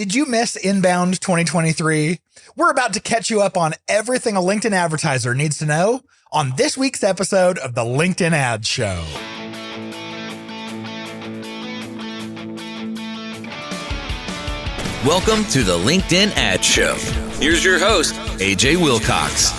Did you miss Inbound 2023? We're about to catch you up on everything a LinkedIn advertiser needs to know on this week's episode of the LinkedIn Ads Show. Welcome to the LinkedIn Ads Show. Here's your host, AJ Wilcox.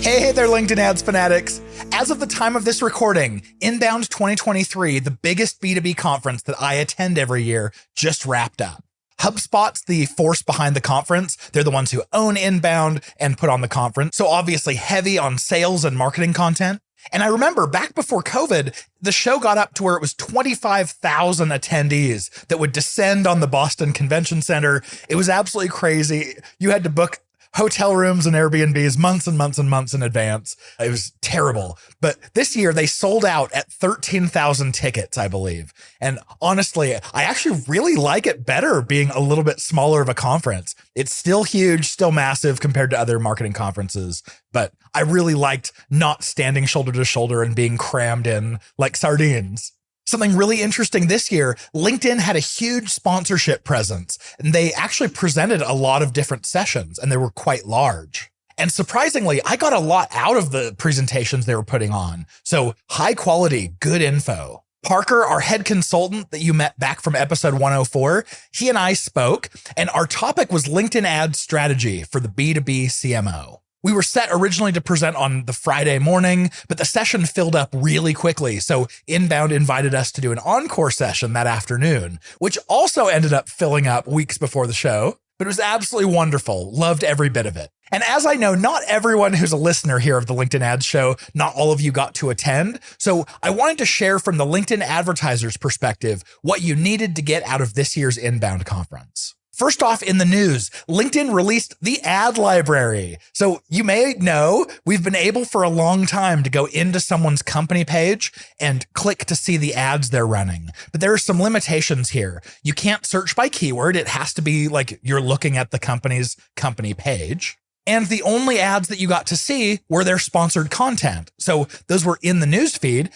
Hey there, LinkedIn Ads fanatics. As of the time of this recording, Inbound 2023, the biggest B2B conference that I attend every year, just wrapped up. HubSpot's the force behind the conference. They're the ones who own Inbound and put on the conference. So obviously heavy on sales and marketing content. And I remember back before COVID, the show got up to where it was 25,000 attendees that would descend on the Boston Convention Center. It was absolutely crazy. You had to book hotel rooms and Airbnbs months and months and months in advance. It was terrible. But this year they sold out at 13,000 tickets, I believe. And honestly, I actually really like it better being a little bit smaller of a conference. It's still huge, still massive compared to other marketing conferences. But I really liked not standing shoulder to shoulder and being crammed in like sardines. Something really interesting this year, LinkedIn had a huge sponsorship presence, and they actually presented a lot of different sessions, and they were quite large. And surprisingly, I got a lot out of the presentations they were putting on. So high quality, good info. Parker, our head consultant that you met back from episode 104, he and I spoke, and our topic was LinkedIn ad strategy for the B2B CMO. We were set originally to present on the Friday morning, but the session filled up really quickly. So Inbound invited us to do an encore session that afternoon, which also ended up filling up weeks before the show. But it was absolutely wonderful. Loved every bit of it. And as I know, not everyone who's a listener here of the LinkedIn Ads Show, not all of you got to attend. So I wanted to share from the LinkedIn advertisers' perspective what you needed to get out of this year's Inbound conference. First off, in the news, LinkedIn released the ad library. So you may know we've been able for a long time to go into someone's company page and click to see the ads they're running. But there are some limitations here. You can't search by keyword. It has to be like you're looking at the company's company page. And the only ads that you got to see were their sponsored content. So those were in the news feed.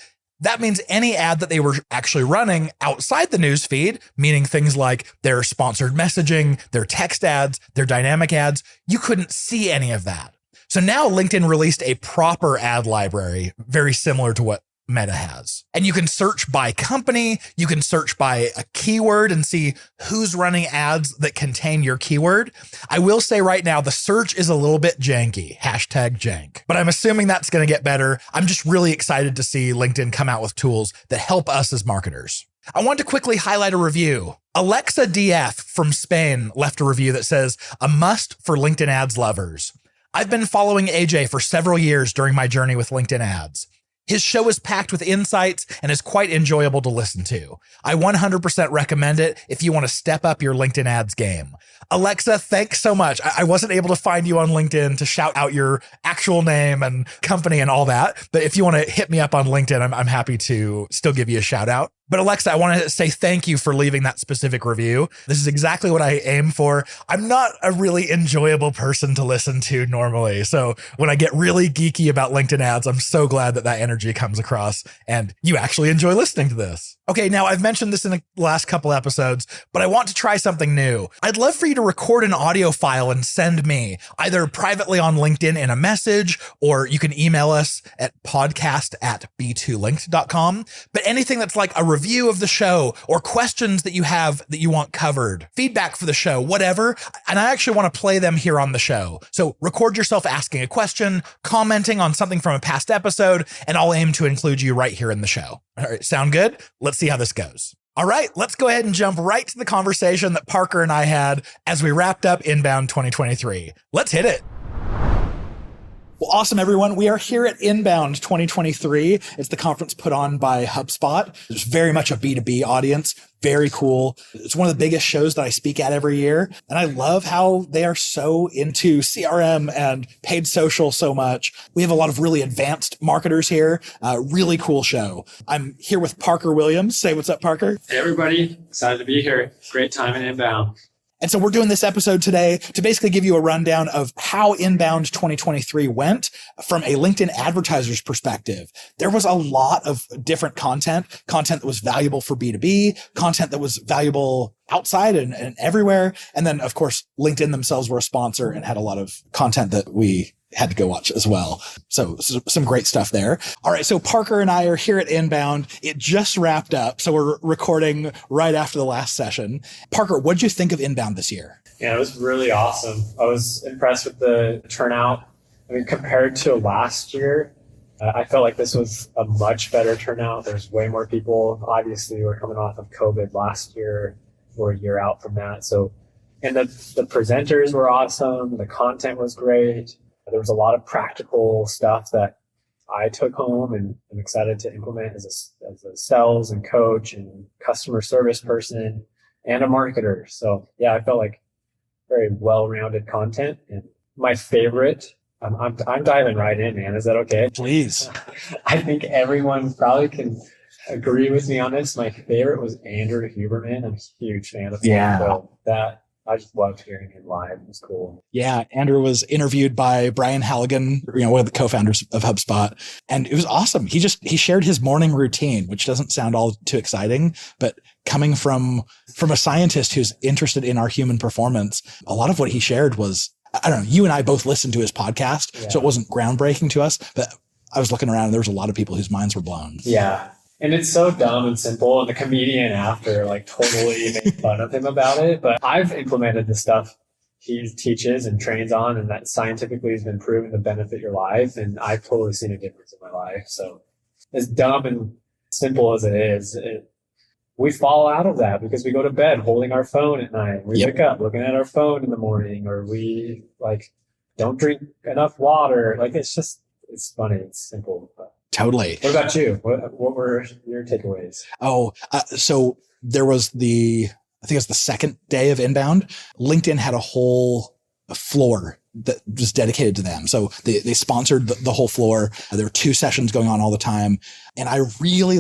That means any ad that they were actually running outside the news feed, meaning things like their sponsored messaging, their text ads, their dynamic ads, you couldn't see any of that. So now LinkedIn released a proper ad library, very similar to what Meta has. And you can search by company, you can search by a keyword and see who's running ads that contain your keyword. I will say right now, the search is a little bit janky, #jank, but I'm assuming that's going to get better. I'm just really excited to see LinkedIn come out with tools that help us as marketers. I want to quickly highlight a review. Alexa DF from Spain left a review that says, "A must for LinkedIn ads lovers. I've been following AJ for several years during my journey with LinkedIn ads. His show is packed with insights and is quite enjoyable to listen to. I 100% recommend it if you want to step up your LinkedIn ads game." Alexa, thanks so much. I wasn't able to find you on LinkedIn to shout out your actual name and company and all that. But if you want to hit me up on LinkedIn, I'm happy to still give you a shout out. But Alexa, I want to say thank you for leaving that specific review. This is exactly what I aim for. I'm not a really enjoyable person to listen to normally. So when I get really geeky about LinkedIn ads, I'm so glad that that energy comes across and you actually enjoy listening to this. Okay, now I've mentioned this in the last couple episodes, but I want to try something new. I'd love for you to record an audio file and send me either privately on LinkedIn in a message, or you can email us at podcast@b2linked.com. But anything that's like a review of the show or questions that you have that you want covered, feedback for the show, whatever. And I actually want to play them here on the show. So record yourself asking a question, commenting on something from a past episode, and I'll aim to include you right here in the show. All right, sound good? Let's see how this goes. All right, let's go ahead and jump right to the conversation that Parker and I had as we wrapped up Inbound 2023. Let's hit it. Well, awesome, everyone. We are here at Inbound 2023. It's the conference put on by HubSpot. There's very much a B2B audience. Very cool. It's one of the biggest shows that I speak at every year. And I love how they are so into CRM and paid social so much. We have a lot of really advanced marketers here. Really cool show. I'm here with Parker Williams. Say what's up, Parker. Hey, everybody. Excited to be here. Great time in Inbound. And so we're doing this episode today to basically give you a rundown of how Inbound 2023 went from a LinkedIn advertiser's perspective. There was a lot of different content that was valuable for B2B, content that was valuable outside and everywhere. And then, of course, LinkedIn themselves were a sponsor and had a lot of content that we had to go watch as well. So some great stuff there. All right. So Parker and I are here at Inbound. It just wrapped up. So we're recording right after the last session. Parker, what did you think of Inbound this year? Yeah, it was really awesome. I was impressed with the turnout. I mean, compared to last year, I felt like this was a much better turnout. There's way more people. Obviously, we're coming off of COVID last year. We're a year out from that. So, and the presenters were awesome. The content was great. There was a lot of practical stuff that I took home and I'm excited to implement as a sales and coach and customer service person and a marketer. So yeah, I felt like very well-rounded content. And my favorite, I'm diving right in, man. Is that okay? Please. I think everyone probably can agree with me on this. My favorite was Andrew Huberman. I'm a huge fan of him. Yeah. So that I just loved hearing him live. It was cool. Yeah. Andrew was interviewed by Brian Halligan, one of the co-founders of HubSpot. And it was awesome. He shared his morning routine, which doesn't sound all too exciting, but coming from a scientist who's interested in our human performance, a lot of what he shared was, I don't know, you and I both listened to his podcast, so it wasn't groundbreaking to us, but I was looking around and there was a lot of people whose minds were blown. Yeah. And it's so dumb and simple. And the comedian after totally made fun of him about it. But I've implemented the stuff he teaches and trains on, and that scientifically has been proven to benefit your life. And I've totally seen a difference in my life. So as dumb and simple as it is, we fall out of that because we go to bed holding our phone at night. We wake up looking at our phone in the morning, or we don't drink enough water. It's funny. It's simple. But. Totally. What about you? What were your takeaways? So there was I think it was the second day of Inbound. LinkedIn had a whole floor that was dedicated to them. So they sponsored the whole floor. There were 2 sessions going on all the time. And I really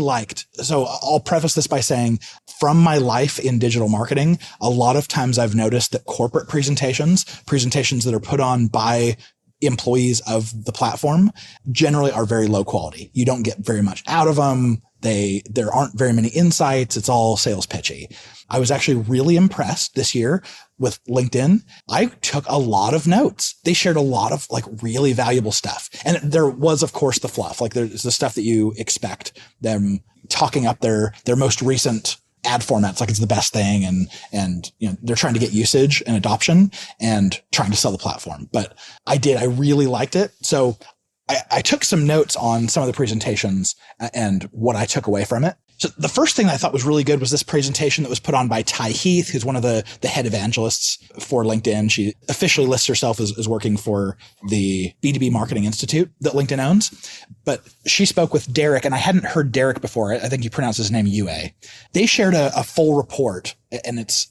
so I'll preface this by saying, from my life in digital marketing, a lot of times I've noticed that corporate presentations that are put on by employees of the platform generally are very low quality. You don't get very much out of them. There aren't very many insights. It's all sales pitchy. I was actually really impressed this year with LinkedIn. I took a lot of notes. They shared a lot of really valuable stuff. And there was, of course, the fluff. There's the stuff that you expect, them talking up their most recent ad formats it's the best thing, and they're trying to get usage and adoption and trying to sell the platform. But I really liked it. So I took some notes on some of the presentations and what I took away from it. So the first thing that I thought was really good was this presentation that was put on by Ty Heath, who's one of the head evangelists for LinkedIn. She officially lists herself as working for the B2B Marketing Institute that LinkedIn owns. But she spoke with Derek, and I hadn't heard Derek before. I think you pronounce his name Yue. They shared a full report, and it's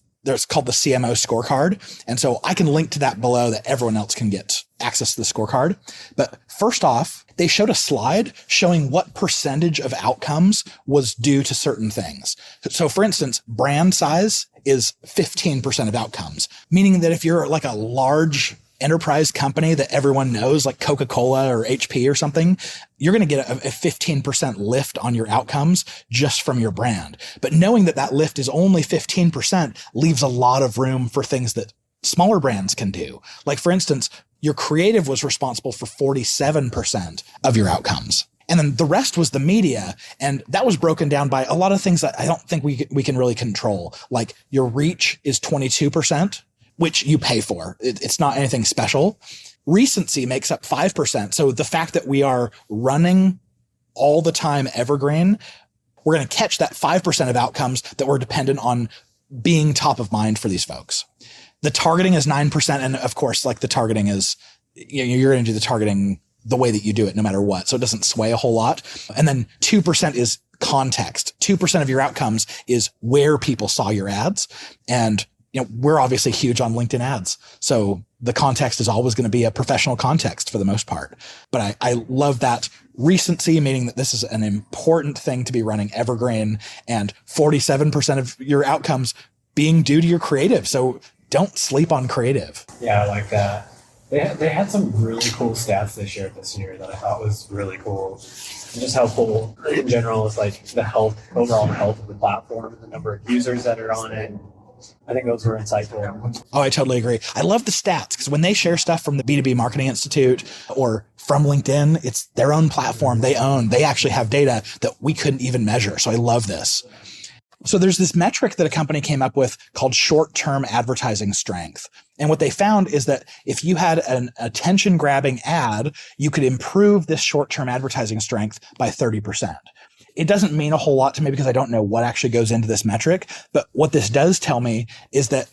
called the CMO Scorecard. And so I can link to that below that everyone else can get access to the scorecard. But first off, they showed a slide showing what percentage of outcomes was due to certain things. So for instance, brand size is 15% of outcomes, meaning that if you're a large enterprise company that everyone knows, like Coca-Cola or HP or something, you're going to get a 15% lift on your outcomes just from your brand. But knowing that lift is only 15% leaves a lot of room for things that smaller brands can do. Like for instance, your creative was responsible for 47% of your outcomes. And then the rest was the media. And that was broken down by a lot of things that I don't think we can really control. Like your reach is 22%, which you pay for. It's not anything special. Recency makes up 5%. So the fact that we are running all the time evergreen, we're going to catch that 5% of outcomes that were dependent on being top of mind for these folks. The targeting is 9%. And of course, the targeting is, you're going to do the targeting the way that you do it no matter what. So it doesn't sway a whole lot. And then 2% is context. 2% of your outcomes is where people saw your ads. And we're obviously huge on LinkedIn ads. So the context is always going to be a professional context for the most part. But I love that recency, meaning that this is an important thing to be running evergreen, and 47% of your outcomes being due to your creative. So don't sleep on creative. Yeah, I like that. They had some really cool stats they shared this year that I thought was really cool. And just helpful in general is the overall health of the platform, the number of users that are on it, I think those were insightful. Oh, I totally agree. I love the stats because when they share stuff from the B2B Marketing Institute or from LinkedIn, it's their own platform they own. They actually have data that we couldn't even measure. So I love this. So there's this metric that a company came up with called short-term advertising strength. And what they found is that if you had an attention-grabbing ad, you could improve this short-term advertising strength by 30%. It doesn't mean a whole lot to me because I don't know what actually goes into this metric. But what this does tell me is that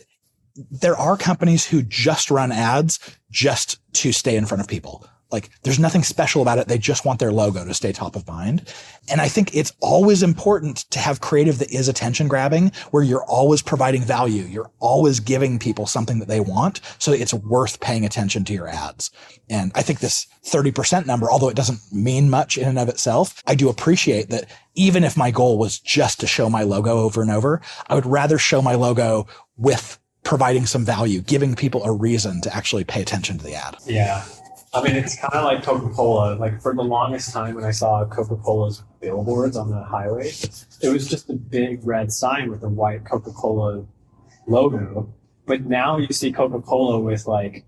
there are companies who just run ads just to stay in front of people. Like there's nothing special about it. They just want their logo to stay top of mind. And I think it's always important to have creative that is attention grabbing, where you're always providing value. You're always giving people something that they want. So it's worth paying attention to your ads. And I think this 30% number, although it doesn't mean much in and of itself, I do appreciate that even if my goal was just to show my logo over and over, I would rather show my logo with providing some value, giving people a reason to actually pay attention to the ad. Yeah. I mean, it's kind of like Coca-Cola. Like for the longest time when I saw Coca-Cola's billboards on the highway, it was just a big red sign with a white Coca-Cola logo. But now you see Coca-Cola with like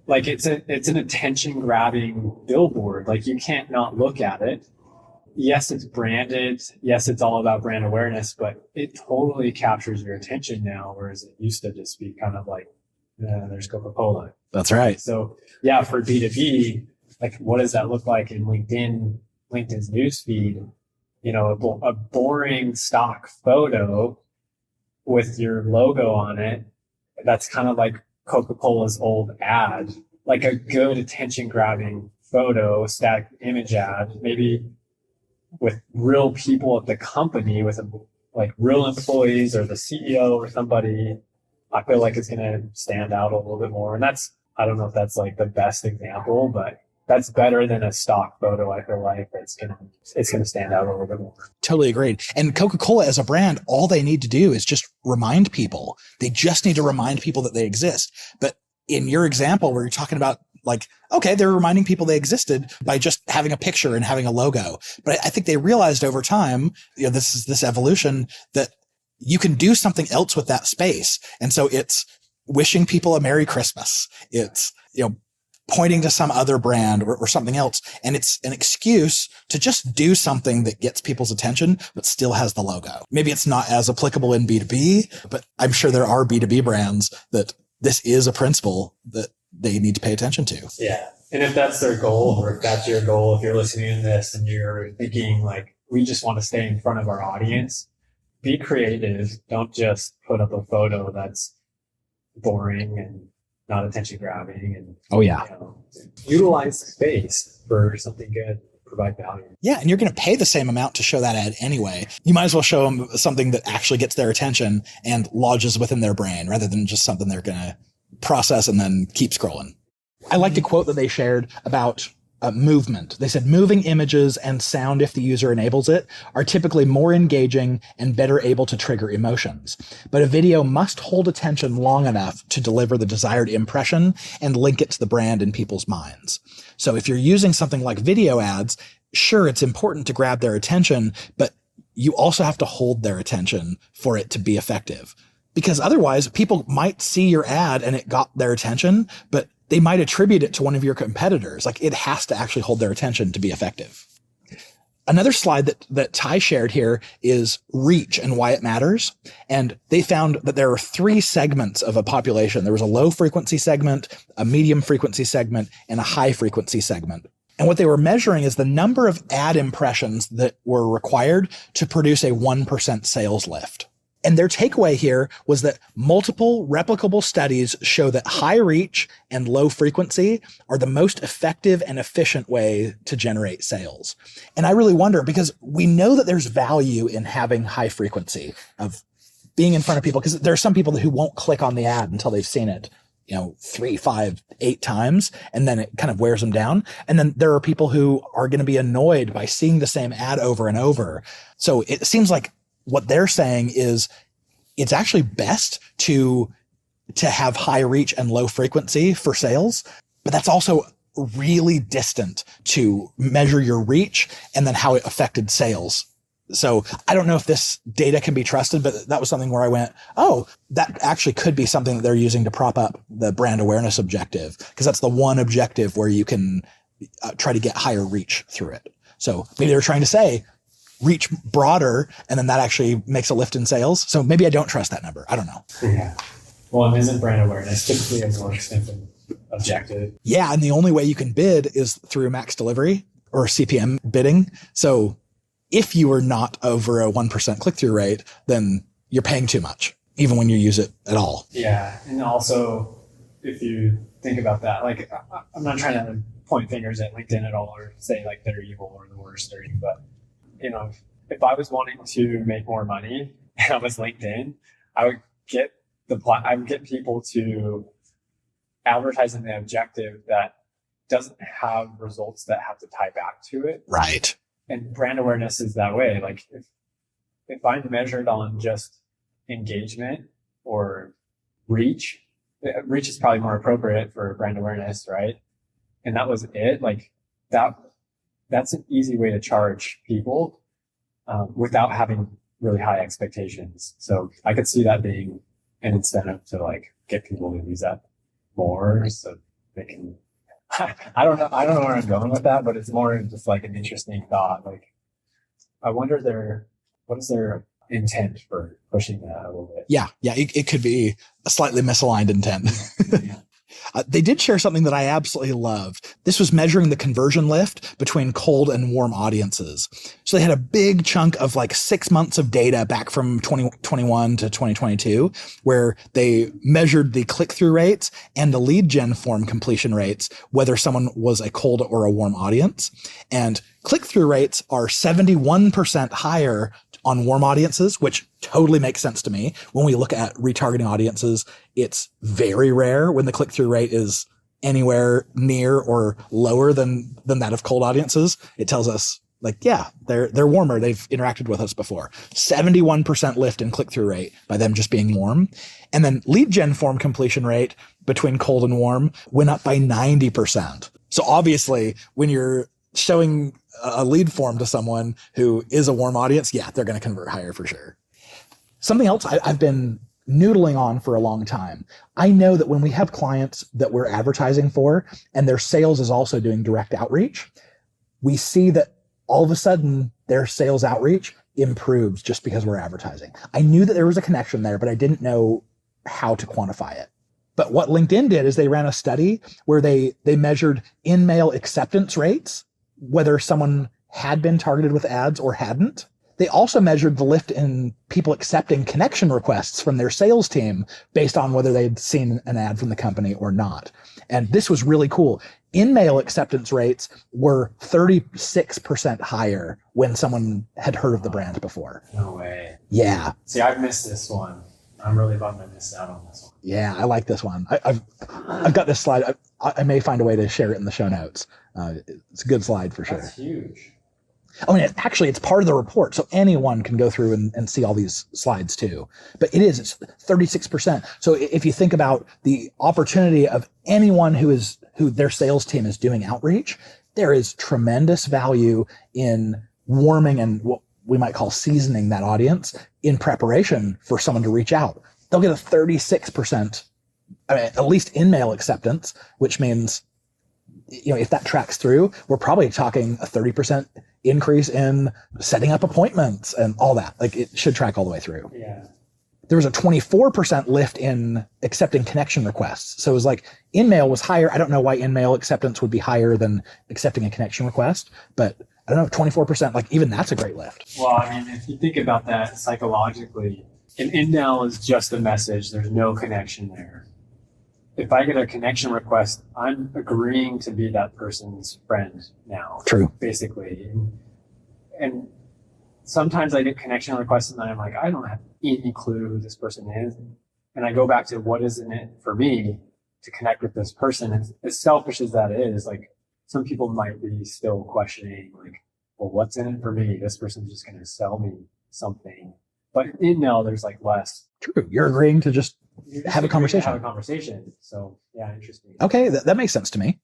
it's an attention grabbing billboard. Like you can't not look at it. Yes, it's branded. Yes, it's all about brand awareness, but it totally captures your attention now, whereas it used to just be kind of like, there's Coca-Cola. That's right. So yeah, for B2B, like what does that look like in LinkedIn's newsfeed? You know, a boring stock photo with your logo on it. That's kind of like Coca-Cola's old ad, like a good attention grabbing photo, static image ad, maybe with real people at the company, with like real employees or the CEO or somebody. I feel like it's going to stand out a little bit more. And I don't know if that's like the best example, but that's better than a stock photo. I feel like it's going to stand out a little bit more. Totally agreed. And Coca-Cola as a brand, all they need to do is just remind people. They just need to remind people that they exist. But in your example where you're talking about like, okay, they're reminding people they existed by just having a picture and having a logo. But I think they realized over time, this evolution that you can do something else with that space. And so it's wishing people a Merry Christmas. It's, pointing to some other brand or something else. And it's an excuse to just do something that gets people's attention, but still has the logo. Maybe it's not as applicable in B2B, but I'm sure there are B2B brands that this is a principle that they need to pay attention to. Yeah. And if that's their goal, or if that's your goal, if you're listening to this and you're thinking like, we just want to stay in front of our audience, be creative. Don't just put up a photo that's boring and not attention grabbing. And utilize the space for something good, provide value. Yeah, and you're going to pay the same amount to show that ad anyway. You might as well show them something that actually gets their attention and lodges within their brain, rather than just something they're going to process and then keep scrolling. I liked a quote that they shared about movement. They said, moving images and sound, if the user enables it, are typically more engaging and better able to trigger emotions. But a video must hold attention long enough to deliver the desired impression and link it to the brand in people's minds. So if you're using something like video ads, sure, it's important to grab their attention, but you also have to hold their attention for it to be effective. Because otherwise, people might see your ad and it got their attention, but they might attribute it to one of your competitors. Like, it has to actually hold their attention to be effective. Another slide that Ty shared here is reach and why it matters. And they found that there are 3 segments of a population. There was a low frequency segment, a medium frequency segment, and a high frequency segment. And what they were measuring is the number of ad impressions that were required to produce a 1% sales lift. And their takeaway here was that multiple replicable studies show that high reach and low frequency are the most effective and efficient way to generate sales. And I really wonder, because we know that there's value in having high frequency, of being in front of people, because there are some people who won't click on the ad until they've seen it, 3, 5, 8 times, and then it kind of wears them down. And then there are people who are going to be annoyed by seeing the same ad over and over. So it seems like what they're saying is it's actually best to have high reach and low frequency for sales, but that's also really distant to measure your reach and then how it affected sales So I don't know if this data can be trusted, but that was something where I went, oh, that actually could be something that they're using to prop up the brand awareness objective, because that's the one objective where you can try to get higher reach through it. So maybe they're trying to say reach broader, and then that actually makes a lift in sales. So maybe I don't trust that number. I don't know. Yeah. Well, it isn't brand awareness typically a more expensive objective. Yeah. And the only way you can bid is through max delivery or CPM bidding. So if you are not over a 1% click-through rate, then you're paying too much, even when you use it at all. Yeah. And also, if you think about that, like, I'm not trying to point fingers at LinkedIn at all or say like they're evil or the worst or anything, but if I was wanting to make more money and I was LinkedIn, I would get people to advertise in the objective that doesn't have results that have to tie back to it. Right. And brand awareness is that way. Like if I'm measured on just engagement or reach is probably more appropriate for brand awareness, right? And that was it. Like that's an easy way to charge people without having really high expectations. So I could see that being an incentive to like get people to use that more so they can. I don't know where I'm going with that, but it's more just like an interesting thought. Like, I wonder what is their intent for pushing that a little bit? Yeah. It could be a slightly misaligned intent. Yeah. They did share something that I absolutely loved. This was measuring the conversion lift between cold and warm audiences. So they had a big chunk of like 6 months of data back from 2021 to 2022, where they measured the click-through rates and the lead gen form completion rates, whether someone was a cold or a warm audience. And click-through rates are 71% higher on warm audiences, which totally makes sense to me. When we look at retargeting audiences, it's very rare when the click-through rate is anywhere near or lower than that of cold audiences. It tells us like, yeah, they're warmer. They've interacted with us before. 71% lift in click-through rate by them just being warm. And then lead gen form completion rate between cold and warm went up by 90%. So obviously when you're showing a lead form to someone who is a warm audience, yeah, they're going to convert higher for sure. Something else I've been noodling on for a long time. I know that when we have clients that we're advertising for and their sales is also doing direct outreach, we see that all of a sudden their sales outreach improves just because we're advertising. I knew that there was a connection there, but I didn't know how to quantify it. But what LinkedIn did is they ran a study where they measured in-mail acceptance rates, whether someone had been targeted with ads or hadn't. They also measured the lift in people accepting connection requests from their sales team based on whether they'd seen an ad from the company or not. And this was really cool. In-mail acceptance rates were 36% higher when someone had heard of the brand before. No way. Yeah. See, I've missed this one. I'm really bummed I missed out on this one. Yeah, I like this one. I've got this slide. I may find a way to share it in the show notes. It's a good slide for sure. That's huge. Oh, and actually, it's part of the report, so anyone can go through and see all these slides too. But it's 36%. So if you think about the opportunity of anyone who their sales team is doing outreach, there is tremendous value in warming and what we might call seasoning that audience in preparation for someone to reach out. They'll get a 36%, at least in-mail acceptance, which means, if that tracks through, we're probably talking a 30% increase in setting up appointments and all that. Like it should track all the way through. Yeah. There was a 24% lift in accepting connection requests. So it was like in-mail was higher. I don't know why in-mail acceptance would be higher than accepting a connection request, but I don't know, 24%, like even that's a great lift. Well, I mean, if you think about that psychologically, an in-mail is just a message. There's no connection there. If I get a connection request, I'm agreeing to be that person's friend now. True. Basically. And sometimes I get connection requests and then I'm like, I don't have any clue who this person is. And I go back to what is in it for me to connect with this person. And as selfish as that is, like some people might be still questioning like, well, what's in it for me? This person's just going to sell me something. But in email, there's like less. True. You're agreeing to just have a conversation. So yeah, interesting. Okay. That makes sense to me.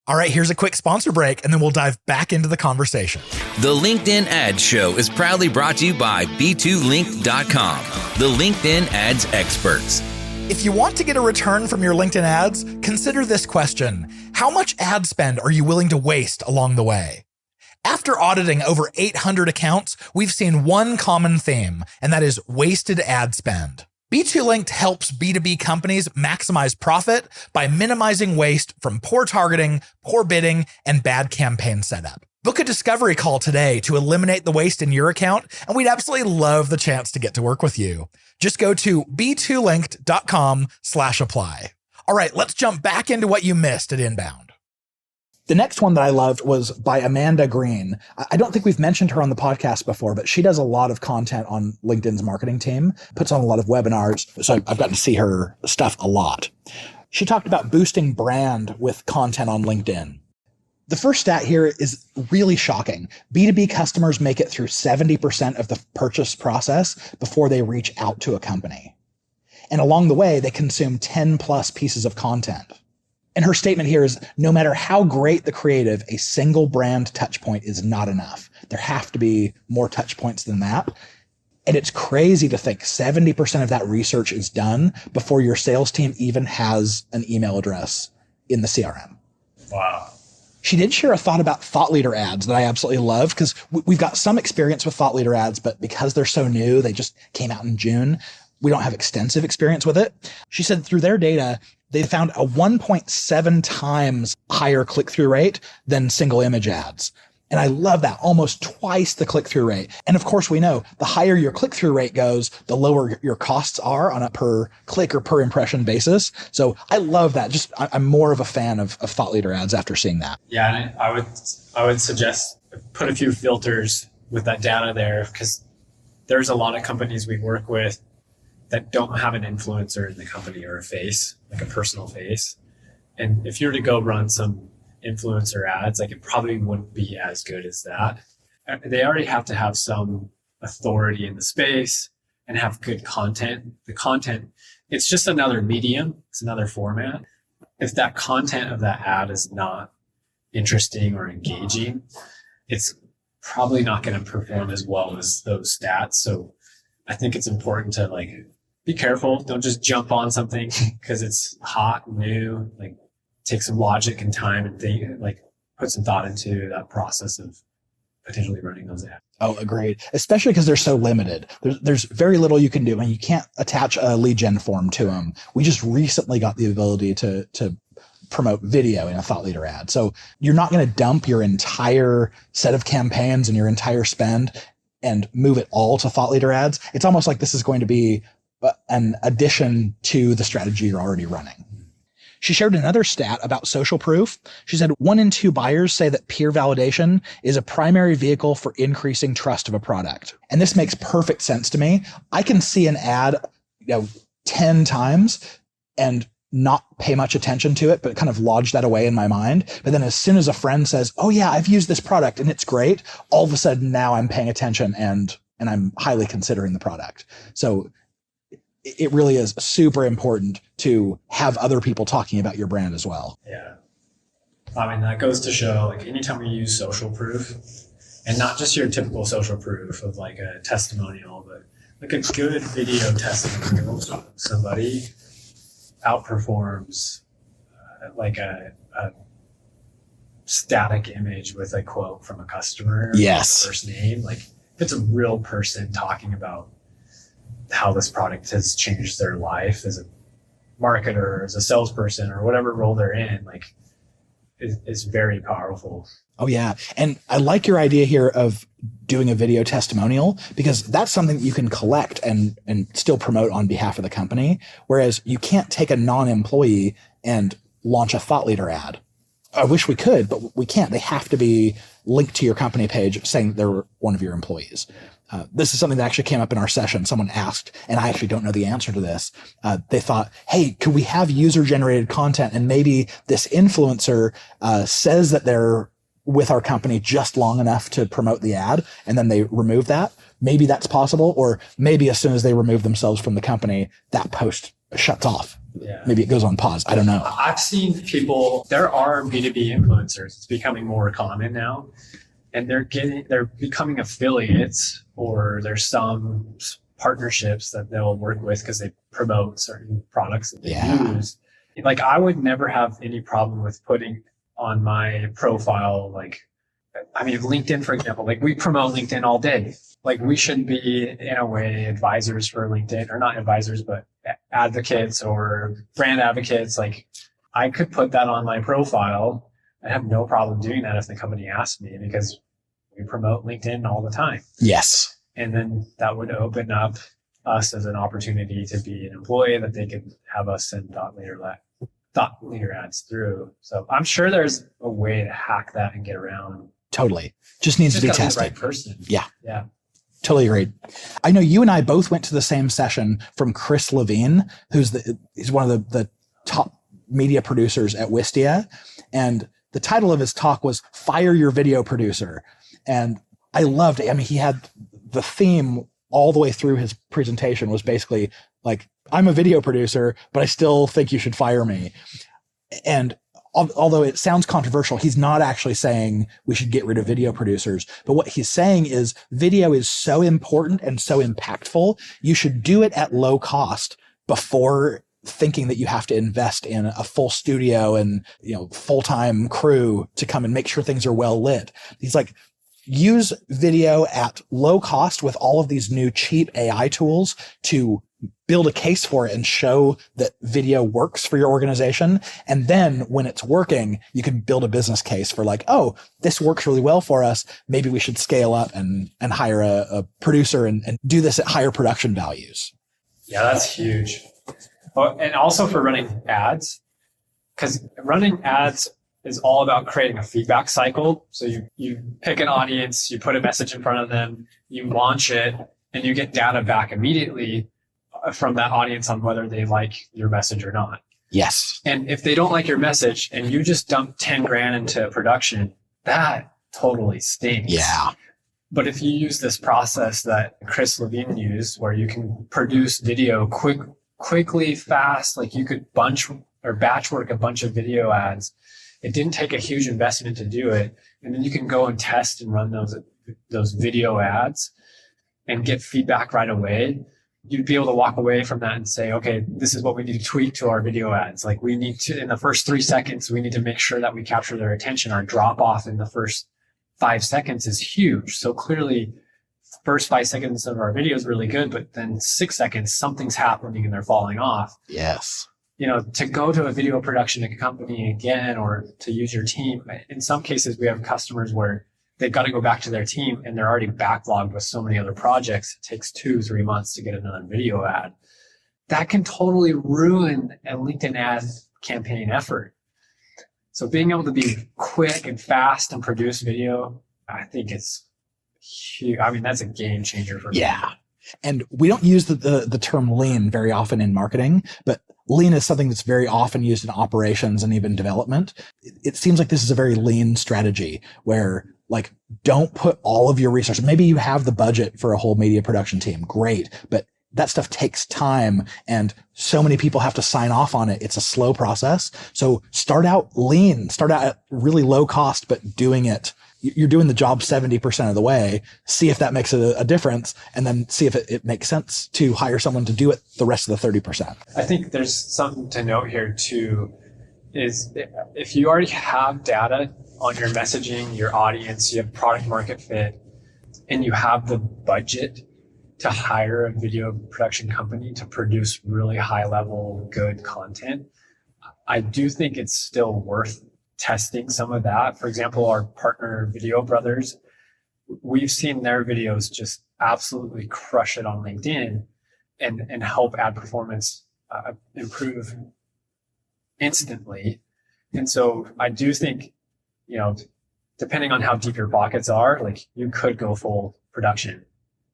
All right, here's a quick sponsor break, and then we'll dive back into the conversation. The LinkedIn Ads Show is proudly brought to you by B2Link.com, the LinkedIn ads experts. If you want to get a return from your LinkedIn ads, consider this question. How much ad spend are you willing to waste along the way? After auditing over 800 accounts, we've seen one common theme, and that is wasted ad spend. B2Linked helps B2B companies maximize profit by minimizing waste from poor targeting, poor bidding, and bad campaign setup. Book a discovery call today to eliminate the waste in your account, and we'd absolutely love the chance to get to work with you. Just go to b2linked.com/apply. All right, let's jump back into what you missed at Inbound. The next one that I loved was by Amanda Green. I don't think we've mentioned her on the podcast before, but she does a lot of content on LinkedIn's marketing team, puts on a lot of webinars. So I've gotten to see her stuff a lot. She talked about boosting brand with content on LinkedIn. The first stat here is really shocking. B2B customers make it through 70% of the purchase process before they reach out to a company. And along the way, they consume 10 plus pieces of content. And her statement here is, no matter how great the creative, a single brand touch point is not enough. There have to be more touch points than that. And it's crazy to think 70% of that research is done before your sales team even has an email address in the CRM. Wow. She did share a thought about thought leader ads that I absolutely love, because we've got some experience with thought leader ads, but because they're so new, they just came out in June, we don't have extensive experience with it. She said through their data, they found a 1.7 times higher click-through rate than single image ads. And I love that, almost twice the click-through rate. And of course, we know the higher your click-through rate goes, the lower your costs are on a per click or per impression basis. So I love that. I'm more of a fan of thought leader ads after seeing that. Yeah, and I would suggest put a few filters with that data there, because there's a lot of companies we work with that don't have an influencer in the company or a face, like a personal face. And if you were to go run some influencer ads, like it probably wouldn't be as good as that. They already have to have some authority in the space and have good content. The content, it's just another medium. It's another format. If that content of that ad is not interesting or engaging, it's probably not going to perform as well as those stats. So I think it's important to be careful. Don't just jump on something because it's hot and new. Take some logic and time and put some thought into that process of potentially running those ads. Oh, agreed. Especially because they're so limited. There's very little you can do, and you can't attach a lead gen form to them. We just recently got the ability to promote video in a thought leader ad. So you're not going to dump your entire set of campaigns and your entire spend and move it all to thought leader ads. It's almost like this is going to be an addition to the strategy you're already running. She shared another stat about social proof. She said 1 in 2 buyers say that peer validation is a primary vehicle for increasing trust of a product. And this makes perfect sense to me. I can see an ad, 10 times and not pay much attention to it, but kind of lodge that away in my mind. But then as soon as a friend says, oh yeah, I've used this product and it's great, all of a sudden now I'm paying attention and I'm highly considering the product. So it really is super important to have other people talking about your brand as well. Yeah. I mean, that goes to show, anytime we use social proof, and not just your typical social proof of a testimonial, but a good video testimonial of somebody outperforms a static image with a quote from a customer. Yes. First name. If it's a real person talking about how this product has changed their life as a marketer, as a salesperson, or whatever role they're in, is very powerful. Oh yeah. And I like your idea here of doing a video testimonial, because that's something that you can collect and still promote on behalf of the company. Whereas you can't take a non-employee and launch a thought leader ad. I wish we could, but we can't. They have to be linked to your company page saying they're one of your employees. This is something that actually came up in our session. Someone asked, and I actually don't know the answer to this. They thought, hey, could we have user-generated content? And maybe this influencer says that they're with our company just long enough to promote the ad, and then they remove that. Maybe that's possible, or maybe as soon as they remove themselves from the company, that post shuts off. Yeah. Maybe it goes on pause. I don't know. I've seen people, there are B2B influencers. It's becoming more common now. And they're becoming affiliates, or there's some partnerships that they'll work with because they promote certain products that they use. Like, I would never have any problem with putting on my profile, LinkedIn, for example, like we promote LinkedIn all day. Like, we should be, in a way, advisors for LinkedIn, or not advisors, but advocates or brand advocates. Like, I could put that on my profile. I have no problem doing that if the company asks me, because we promote LinkedIn all the time. Yes. And then that would open up us as an opportunity to be an employee that they could have us send thought leader ads through. So I'm sure there's a way to hack that and get around. Totally. Just needs to be tested. The right person. Yeah. Yeah. Totally agreed. I know you and I both went to the same session from Chris Levine, he's one of the top media producers at Wistia. And the title of his talk was Fire Your Video Producer. And I loved it. I mean, he had the theme all the way through his presentation was basically like, I'm a video producer, but I still think you should fire me. And although it sounds controversial, he's not actually saying we should get rid of video producers. But what he's saying is video is so important and so impactful. You should do it at low cost before thinking that you have to invest in a full studio and, full-time crew to come and make sure things are well lit. He's like, use video at low cost with all of these new cheap AI tools to build a case for it and show that video works for your organization. And then when it's working, you can build a business case for like, oh, this works really well for us. Maybe we should scale up and hire a producer and do this at higher production values. Yeah, that's huge. Oh, and also for running ads, because running ads is all about creating a feedback cycle. So you pick an audience, you put a message in front of them, you launch it, and you get data back immediately from that audience on whether they like your message or not. Yes. And if they don't like your message and you just dump 10 grand into production, that totally stinks. Yeah. But if you use this process that Chris Levine used, where you can produce video quickly, fast, like you could batch work a bunch of video ads. It didn't take a huge investment to do it. And then you can go and test and run those video ads and get feedback right away. You'd be able to walk away from that and say, okay, this is what we need to tweak to our video ads. Like, we need to, in the first 3 seconds, we need to make sure that we capture their attention. Our drop off in the first 5 seconds is huge. So clearly, first 5 seconds of our video is really good, but then 6 seconds, something's happening and they're falling off. Yes. To go to a video production company again, or to use your team. In some cases, we have customers where they've got to go back to their team and they're already backlogged with so many other projects. It takes 2-3 months to get another video ad. That can totally ruin a LinkedIn ad campaign effort. So being able to be quick and fast and produce video, I think it's huge. I mean, that's a game changer for me. Yeah. And we don't use the term lean very often in marketing, but lean is something that's very often used in operations and even development. It seems like this is a very lean strategy where, like, don't put all of your resources. Maybe you have the budget for a whole media production team. Great. But that stuff takes time and so many people have to sign off on it. It's a slow process. So start out lean, start out at really low cost, but doing it. You're doing the job 70% of the way. See if that makes a difference, and then see if it makes sense to hire someone to do it the rest of the 30%. I think there's something to note here too, is if you already have data on your messaging, your audience, you have product market fit, and you have the budget to hire a video production company to produce really high level, good content, I do think it's still worth testing some of that. For example, our partner Video Brothers, we've seen their videos just absolutely crush it on LinkedIn and help ad performance improve instantly. And so I do think, depending on how deep your pockets are, like, you could go full production.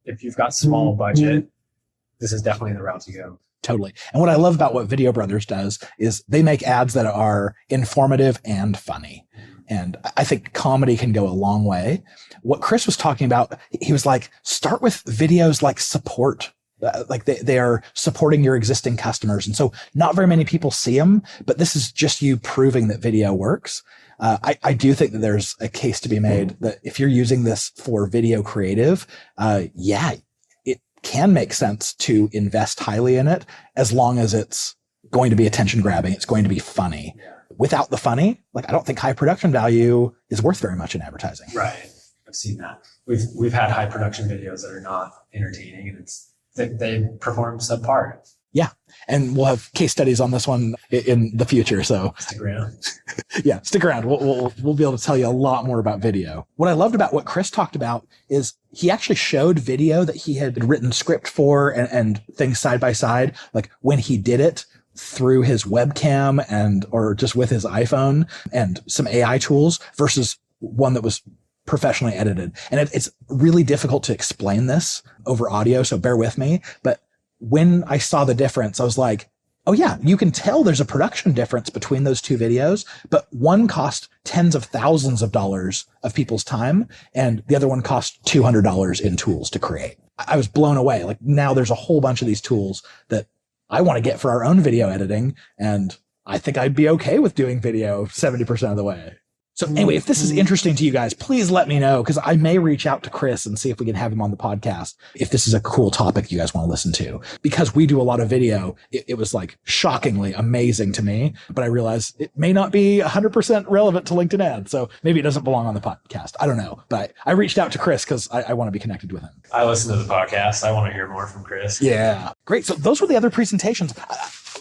If you've got small budget, this is definitely the route to go. Totally. And what I love about what Video Brothers does is they make ads that are informative and funny. And I think comedy can go a long way. What Chris was talking about, he was like, start with videos like support Like they are supporting your existing customers. And so not very many people see them, but this is just you proving that video works. I do think that there's a case to be made that if you're using this for video creative, it can make sense to invest highly in it as long as it's going to be attention grabbing. It's going to be funny. Without the funny, like I don't think high production value is worth very much in advertising. Right. I've seen that. We've had high production videos that are not entertaining, and they perform subpar. Yeah. And we'll have case studies on this one in the future. So stick around. Yeah, stick around. We'll be able to tell you a lot more about video. What I loved about what Chris talked about is he actually showed video that he had written script for and things side by side, like when he did it through his webcam or just with his iPhone and some AI tools versus one that was professionally edited. And it's really difficult to explain this over audio, so bear with me. But when I saw the difference, I was like, oh yeah, you can tell there's a production difference between those two videos, but one cost tens of thousands of dollars of people's time, and the other one cost $200 in tools to create. I was blown away. Like now there's a whole bunch of these tools that I want to get for our own video editing, and I think I'd be okay with doing video 70% of the way. So anyway, if this is interesting to you guys, please let me know, because I may reach out to Chris and see if we can have him on the podcast if this is a cool topic you guys want to listen to. Because we do a lot of video, it was like shockingly amazing to me, but I realized it may not be 100% relevant to LinkedIn ads. So maybe it doesn't belong on the podcast. I don't know. But I reached out to Chris because I want to be connected with him. I listen to the podcast. I want to hear more from Chris. Yeah. Great. So those were the other presentations.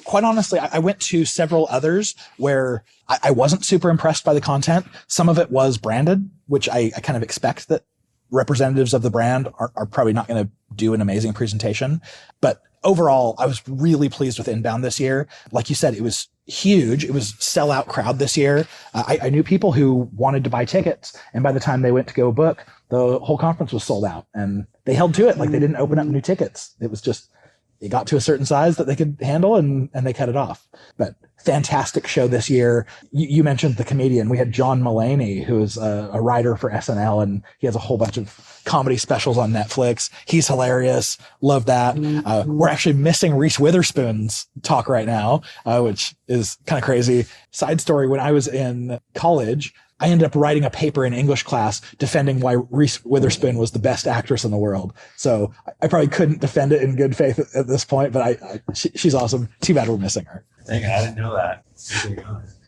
Quite honestly, I went to several others where I wasn't super impressed by the content. Some of it was branded, which I kind of expect that representatives of the brand are probably not going to do an amazing presentation. But overall, I was really pleased with Inbound this year. Like you said, it was huge. It was sellout crowd this year. I knew people who wanted to buy tickets, and by the time they went to go book, the whole conference was sold out, and they held to it. Like they didn't open up new tickets. It was just, it got to a certain size that they could handle and they cut it off. But fantastic show this year. You mentioned the comedian. We had John Mulaney, who is a writer for SNL, and he has a whole bunch of comedy specials on Netflix. He's hilarious. Love that. We're actually missing Reese Witherspoon's talk right now, which is kind of crazy. Side story, when I was in college, I ended up writing a paper in English class defending why Reese Witherspoon was the best actress in the world. So I probably couldn't defend it in good faith at this point, but she's awesome. Too bad we're missing her. Dang, I didn't know that.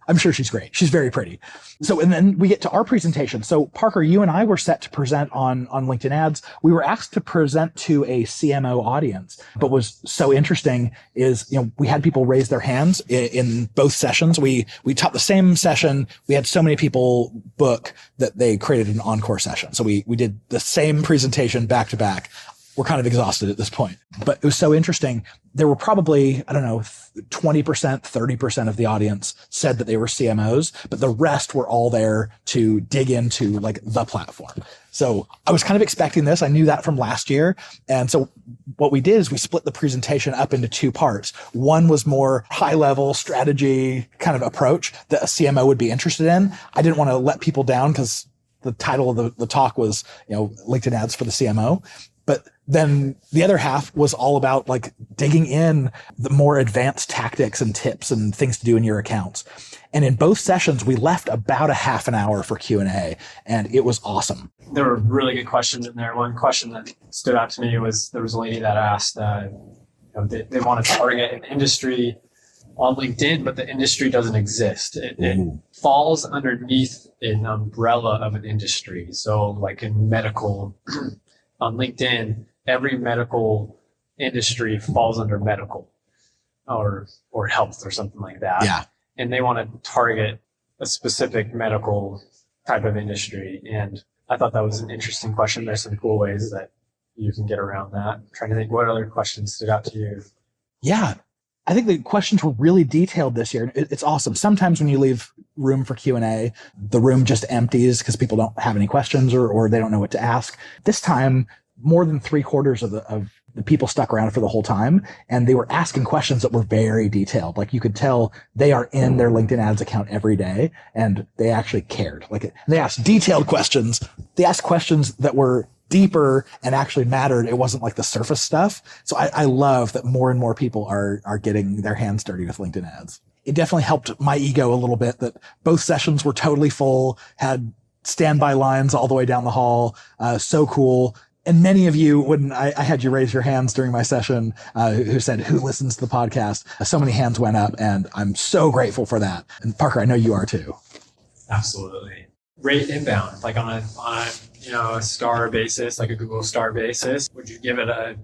I'm sure she's great. She's very pretty. So, and then we get to our presentation. So Parker, you and I were set to present on LinkedIn ads. We were asked to present to a CMO audience, but what was so interesting is, we had people raise their hands in both sessions. We taught the same session. We had so many people book that they created an encore session. So we did the same presentation back to back. We're kind of exhausted at this point, but it was so interesting. There were probably, 20%, 30% of the audience said that they were CMOs, but the rest were all there to dig into like the platform. So I was kind of expecting this. I knew that from last year. And so what we did is we split the presentation up into two parts. One was more high level strategy kind of approach that a CMO would be interested in. I didn't want to let people down because the title of the talk was, LinkedIn ads for the CMO. But then the other half was all about like digging in the more advanced tactics and tips and things to do in your accounts. And in both sessions, we left about a half an hour for Q&A, and it was awesome. There were really good questions in there. One question that stood out to me was there was a lady that asked, they want to target an industry on LinkedIn, but the industry doesn't exist. It falls underneath an umbrella of an industry. So like in medical, on LinkedIn, every medical industry falls under medical or health or something like that. Yeah. And they want to target a specific medical type of industry. And I thought that was an interesting question. There's some cool ways that you can get around that. I'm trying to think what other questions stood out to you. Yeah. I think the questions were really detailed this year. It's awesome. Sometimes when you leave room for Q&A, the room just empties because people don't have any questions or they don't know what to ask. This time, more than 3/4 of the people stuck around for the whole time, and they were asking questions that were very detailed. Like you could tell they are in their LinkedIn ads account every day, and they actually cared. Like they asked detailed questions. They asked questions that were deeper and actually mattered. It wasn't like the surface stuff. So I love that more and more people are getting their hands dirty with LinkedIn ads. It definitely helped my ego a little bit that both sessions were totally full, had standby lines all the way down the hall. So cool. And many of you, when I had you raise your hands during my session, who said, who listens to the podcast? So many hands went up, and I'm so grateful for that. And Parker, I know you are too. Absolutely. Rate inbound, like on a star basis, like a Google star basis. Would you give it a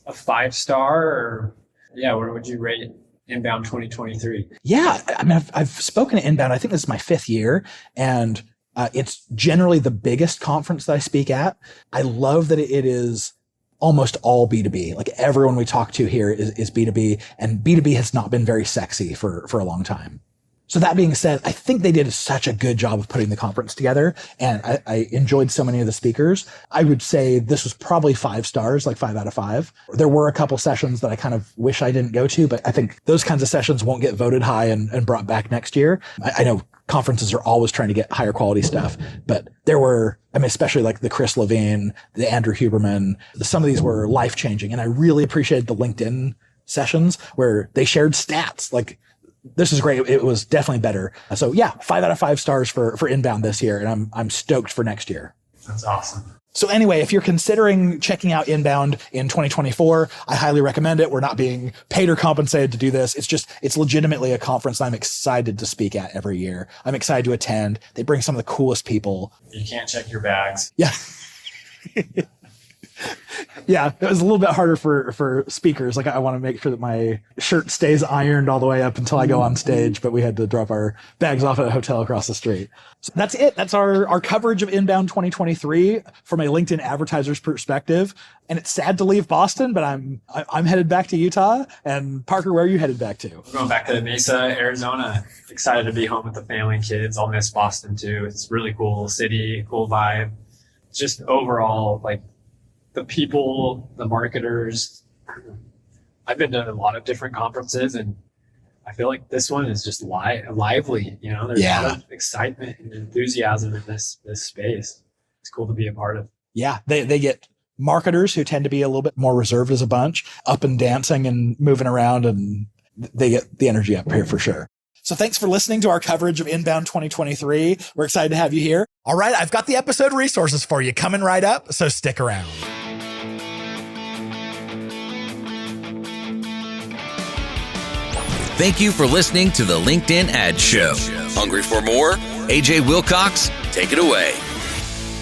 5-star, or where would you rate Inbound 2023? Yeah, I mean, I've spoken to Inbound. I think this is my 5th year, and it's generally the biggest conference that I speak at. I love that it is almost all B2B. Like everyone we talk to here is B2B, and B2B has not been very sexy for a long time. So that being said, I think they did such a good job of putting the conference together, and I enjoyed so many of the speakers. I would say this was probably 5 stars, like 5 out of 5. There were a couple sessions that I kind of wish I didn't go to, but I think those kinds of sessions won't get voted high and brought back next year. I know conferences are always trying to get higher quality stuff, but there were, I mean, especially like the Chris Levine, the Andrew Huberman, some of these were life-changing, and I really appreciated the LinkedIn sessions where they shared stats. Like, this is great. It was definitely better. So 5 out of 5 stars for Inbound this year. And I'm stoked for next year. That's awesome. So anyway, if you're considering checking out Inbound in 2024, I highly recommend it. We're not being paid or compensated to do this. It's legitimately a conference I'm excited to speak at every year. I'm excited to attend. They bring some of the coolest people. You can't check your bags. Yeah. Yeah, it was a little bit harder for speakers. Like, I want to make sure that my shirt stays ironed all the way up until I go on stage, but we had to drop our bags off at a hotel across the street. So that's it. That's our coverage of Inbound 2023 from a LinkedIn advertiser's perspective. And it's sad to leave Boston, but I'm headed back to Utah. And Parker, where are you headed back to? We're going back to Mesa, Arizona. Excited to be home with the family and kids. I'll miss Boston too. It's a really cool city, cool vibe. Just overall, like, the people, the marketers. I've been to a lot of different conferences, and I feel like this one is just lively. You know, there's a lot of excitement and enthusiasm in this space. It's cool to be a part of. Yeah, they get marketers who tend to be a little bit more reserved as a bunch, up and dancing and moving around, and they get the energy up here for sure. So thanks for listening to our coverage of Inbound 2023. We're excited to have you here. All right, I've got the episode resources for you coming right up, so stick around. Thank you for listening to the LinkedIn Ad Show. Hungry for more? AJ Wilcox, take it away.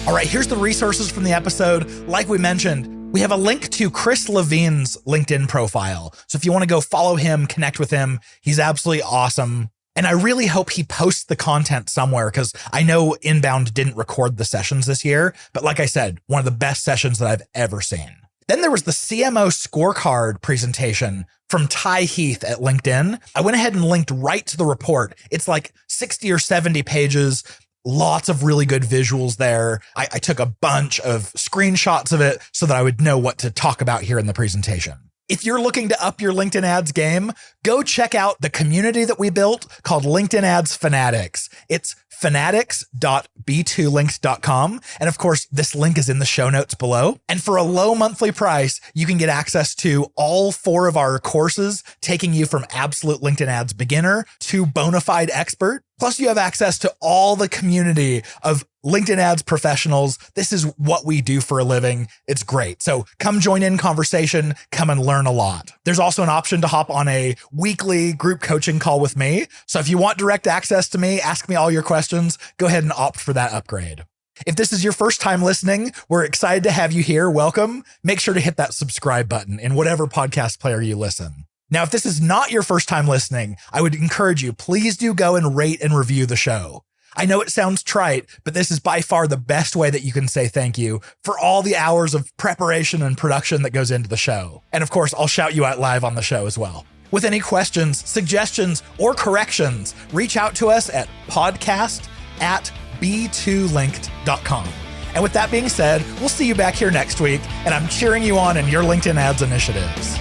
All right, here's the resources from the episode. Like we mentioned, we have a link to Chris Levine's LinkedIn profile. So if you want to go follow him, connect with him, he's absolutely awesome. And I really hope he posts the content somewhere, because I know Inbound didn't record the sessions this year. But like I said, one of the best sessions that I've ever seen. Then there was the CMO Scorecard presentation from Ty Heath at LinkedIn. I went ahead and linked right to the report. It's like 60 or 70 pages, lots of really good visuals there. I took a bunch of screenshots of it so that I would know what to talk about here in the presentation. If you're looking to up your LinkedIn ads game, go check out the community that we built called LinkedIn Ads Fanatics. It's fanatics.b2linked.com. And of course, this link is in the show notes below. And for a low monthly price, you can get access to all 4 of our courses, taking you from absolute LinkedIn ads beginner to bona fide expert. Plus, you have access to all the community of LinkedIn ads professionals. This is what we do for a living. It's great. So come join in conversation, come and learn a lot. There's also an option to hop on a weekly group coaching call with me. So if you want direct access to me, ask me all your questions, go ahead and opt for that upgrade. If this is your first time listening, we're excited to have you here. Welcome. Make sure to hit that subscribe button in whatever podcast player you listen. Now, if this is not your first time listening, I would encourage you, please do go and rate and review the show. I know it sounds trite, but this is by far the best way that you can say thank you for all the hours of preparation and production that goes into the show. And of course, I'll shout you out live on the show as well. With any questions, suggestions, or corrections, reach out to us at podcast@b2linked.com. And with that being said, we'll see you back here next week, and I'm cheering you on in your LinkedIn ads initiatives.